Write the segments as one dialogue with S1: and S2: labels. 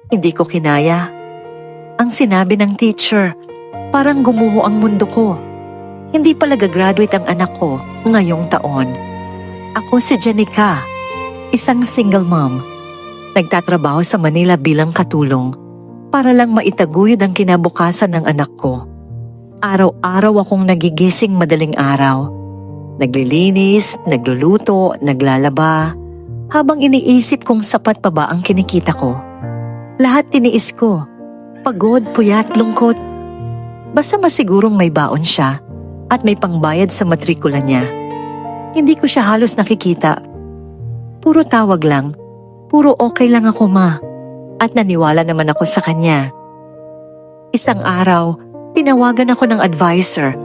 S1: Hindi ko kinaya. Ang sinabi ng teacher, parang gumuho ang mundo ko. Hindi pala gagraduate ang anak ko ngayong taon. Ako si Jenica, isang single mom. Nagtatrabaho sa Manila bilang katulong para lang maitaguyod ang kinabukasan ng anak ko. Araw-araw akong nagigising madaling araw. Naglilinis, nagluluto, naglalaba, habang iniisip kung sapat pa ba ang kinikita ko. Lahat tiniis ko. Pagod, puyat, lungkot. Basta masigurong may baon siya at may pangbayad sa matrikula niya. Hindi ko siya halos nakikita. Puro tawag lang. Puro okay lang ako, ma. At naniwala naman ako sa kanya. Isang araw, tinawagan ako ng advisor.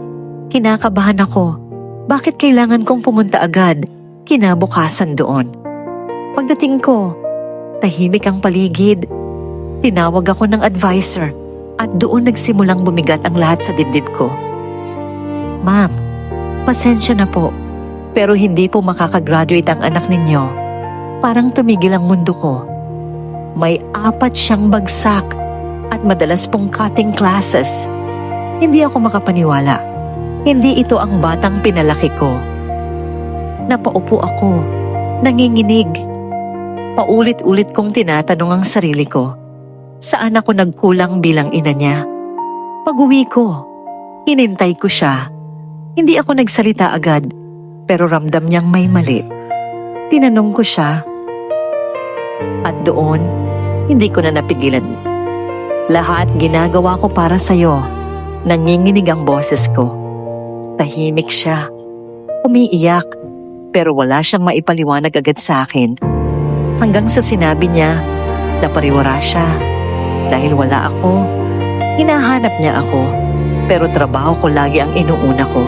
S1: Kinakabahan ako. Bakit kailangan kong pumunta agad? Kinabukasan doon. Pagdating ko, tahimik ang paligid. Tinawag ako ng advisor at doon nagsimulang bumigat ang lahat sa dibdib ko. Ma'am, pasensya na po, pero hindi po makakagraduate ang anak ninyo. Parang tumigil ang mundo ko. May 4 siyang bagsak at madalas pong cutting classes. Hindi ako makapaniwala. Hindi ito ang batang pinalaki ko. Napaupo ako, nanginginig. Paulit-ulit kong tinatanong ang sarili ko. Saan ako nagkulang bilang ina niya? Pag-uwi ko, hinintay ko siya. Hindi ako nagsalita agad, pero ramdam niyang may mali. Tinanong ko siya. At doon, hindi ko na napigilan. Lahat ginagawa ko para sa'yo. Nanginginig ang boses ko. Tahimik siya. Umiiyak, pero wala siyang maipaliwanag agad sa akin. Hanggang sa sinabi niya, napariwara siya. Dahil wala ako, hinahanap niya ako, pero trabaho ko lagi ang inuuna ko.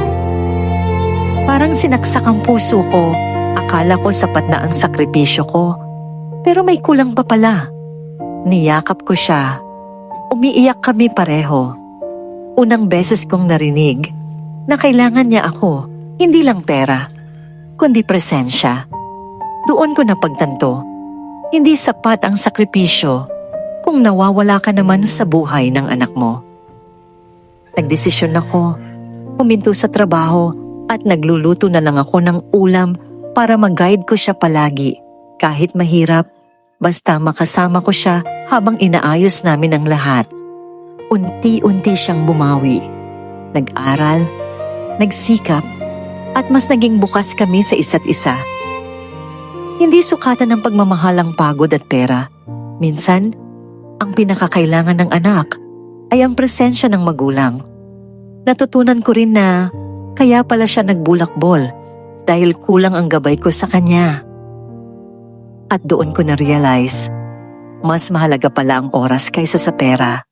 S1: Parang sinaksak ang puso ko, akala ko sapat na ang sakripisyo ko, pero may kulang pa pala. Niyakap ko siya, umiiyak kami pareho. Unang beses kong narinig na kailangan niya ako, hindi lang pera, kundi presensya. Doon ko napagtanto, hindi sapat ang sakripisyo kung nawawala ka naman sa buhay ng anak mo. Nagdesisyon ako, huminto sa trabaho at nagluluto na lang ako ng ulam para mag-guide ko siya palagi. Kahit mahirap, basta makasama ko siya habang inaayos namin ang lahat. Unti-unti siyang bumawi. Nag-aral, nagsikap, at mas naging bukas kami sa isa't isa. Hindi sukatan ng pagmamahal ang pagod at pera. Minsan, ang pinakakailangan ng anak ay ang presensya ng magulang. Natutunan ko rin na kaya pala siya nagbulakbol dahil kulang ang gabay ko sa kanya. At doon ko na-realize, mas mahalaga pala ang oras kaysa sa pera.